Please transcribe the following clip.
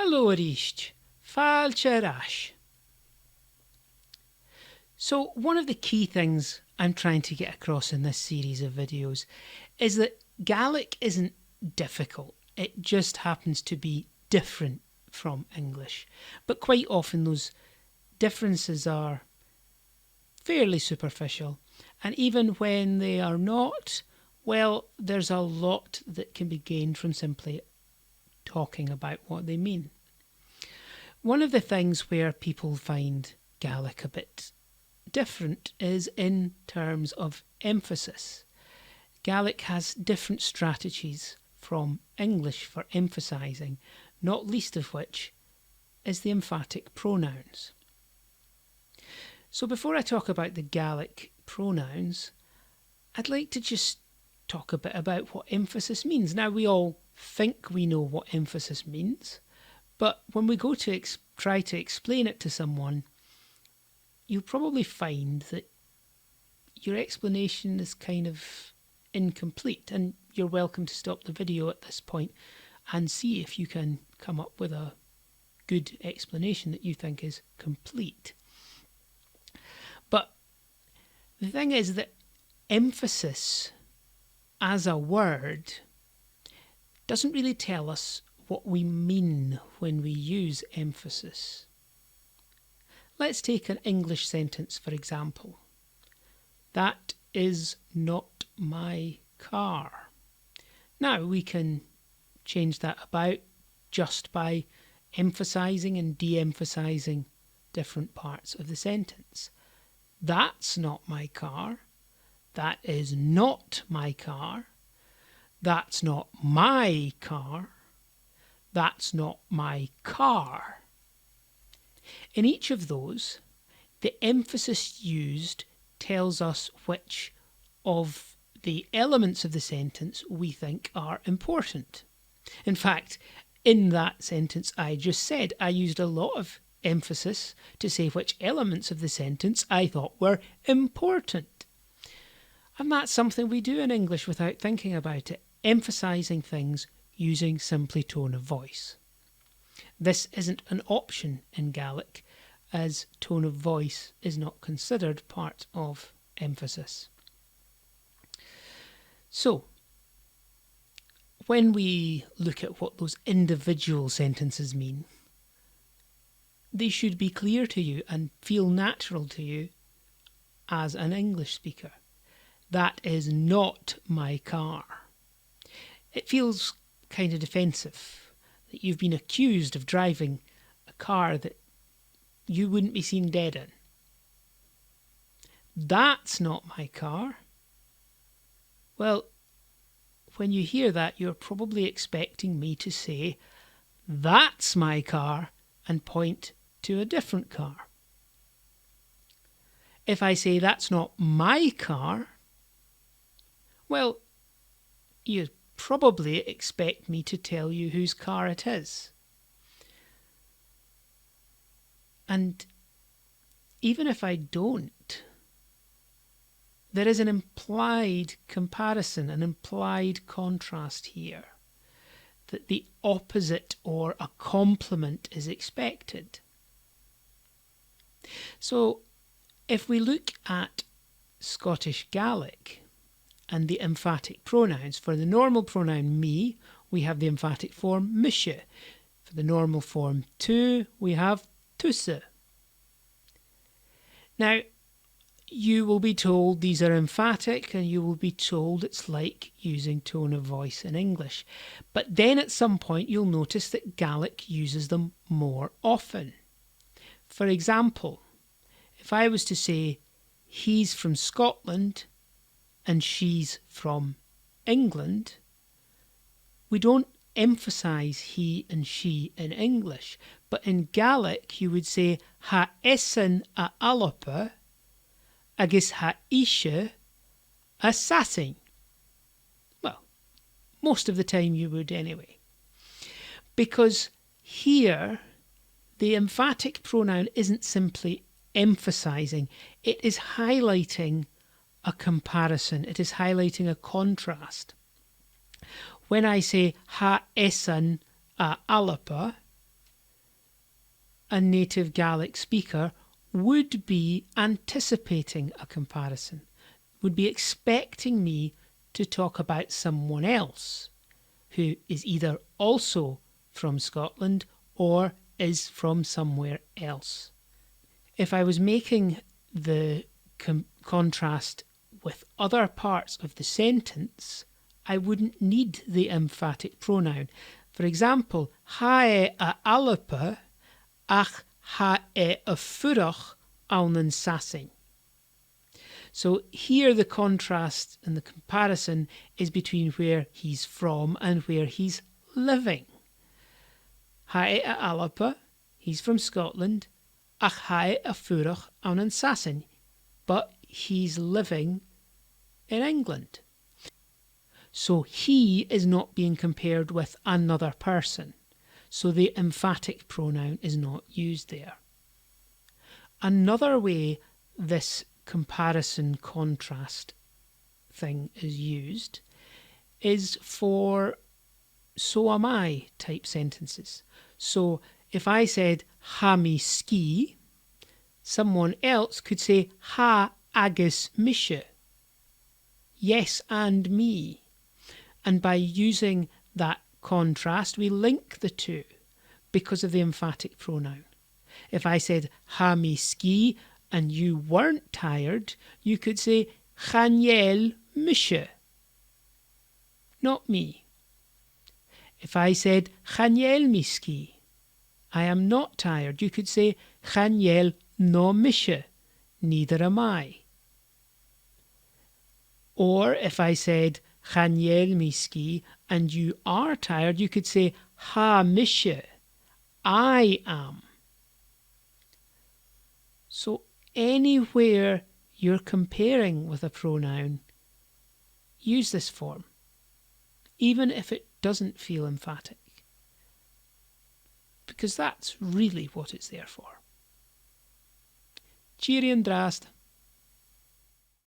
Hello Arist, Falcha Rash. So one of the key things I'm trying to get across in this series of videos is that Gaelic isn't difficult. It just happens to be different from English. But quite often those differences are fairly superficial. And even when they are not, well, there's a lot that can be gained from simply talking about what they mean. One of the things where people find Gaelic a bit different is in terms of emphasis. Gaelic has different strategies from English for emphasising, not least of which is the emphatic pronouns. So before I talk about the Gaelic pronouns, I'd like to just talk a bit about what emphasis means. Now, we all think we know what emphasis means, but when we go to try to explain it to someone, you'll probably find that your explanation is kind of incomplete, and you're welcome to stop the video at this point and see if you can come up with a good explanation that you think is complete. But the thing is that emphasis as a word doesn't really tell us what we mean when we use emphasis. Let's take an English sentence, for example. That is not my car. Now, we can change that about just by emphasising and de-emphasising different parts of the sentence. That's not my car. That is not my car. That's not my car. That's not my car. In each of those, the emphasis used tells us which of the elements of the sentence we think are important. In fact, in that sentence I just said, I used a lot of emphasis to say which elements of the sentence I thought were important. And that's something we do in English without thinking about it, emphasising things using simply tone of voice. This isn't an option in Gaelic, as tone of voice is not considered part of emphasis. So, when we look at what those individual sentences mean, they should be clear to you and feel natural to you as an English speaker. That is not my car. It feels kind of defensive that you've been accused of driving a car that you wouldn't be seen dead in. That's not my car. Well, when you hear that, you're probably expecting me to say, that's my car, and point to a different car. If I say, that's not my car, well, you probably expect me to tell you whose car it is. And even if I don't, there is an implied comparison, an implied contrast here, that the opposite or a complement is expected. So if we look at Scottish Gaelic and the emphatic pronouns, for the normal pronoun me, we have the emphatic form mise. For the normal form tu, we have tusa. Now, you will be told these are emphatic, and you will be told it's like using tone of voice in English. But then at some point you'll notice that Gaelic uses them more often. For example, if I was to say he's from Scotland and she's from England, we don't emphasise he and she in English, but in Gaelic you would say ha esan a alapa agus ha ishe a sasin. Well, most of the time you would anyway. Because here the emphatic pronoun isn't simply emphasising, it is highlighting a comparison, it is highlighting a contrast. When I say ha esan a alapa, a native Gaelic speaker would be anticipating a comparison, would be expecting me to talk about someone else who is either also from Scotland or is from somewhere else. If I was making the contrast with other parts of the sentence, I wouldn't need the emphatic pronoun. For example, ha e a alapa ach ha e a furach aunan sassin. So here the contrast and the comparison is between where he's from and where he's living. Ha e a alapa, he's from Scotland, ach ha e a furach aunan sassin, but he's living in England. So he is not being compared with another person. So the emphatic pronoun is not used there. Another way this comparison contrast thing is used is for so am I type sentences. So if I said ha mi ski, someone else could say ha agus mise, yes and me. And by using that contrast, we link the two because of the emphatic pronoun. If I said ha mi ski and you weren't tired, you could say Chaniel mise, not me. If I said Chaniel mi ski, I am not tired, you could say Chaniel no mise, neither am I. Or if I said Chaniel mi ski and you are tired, you could say ha mise, I am. So anywhere you're comparing with a pronoun, use this form, even if it doesn't feel emphatic, because that's really what it's there for. Cheery and drast.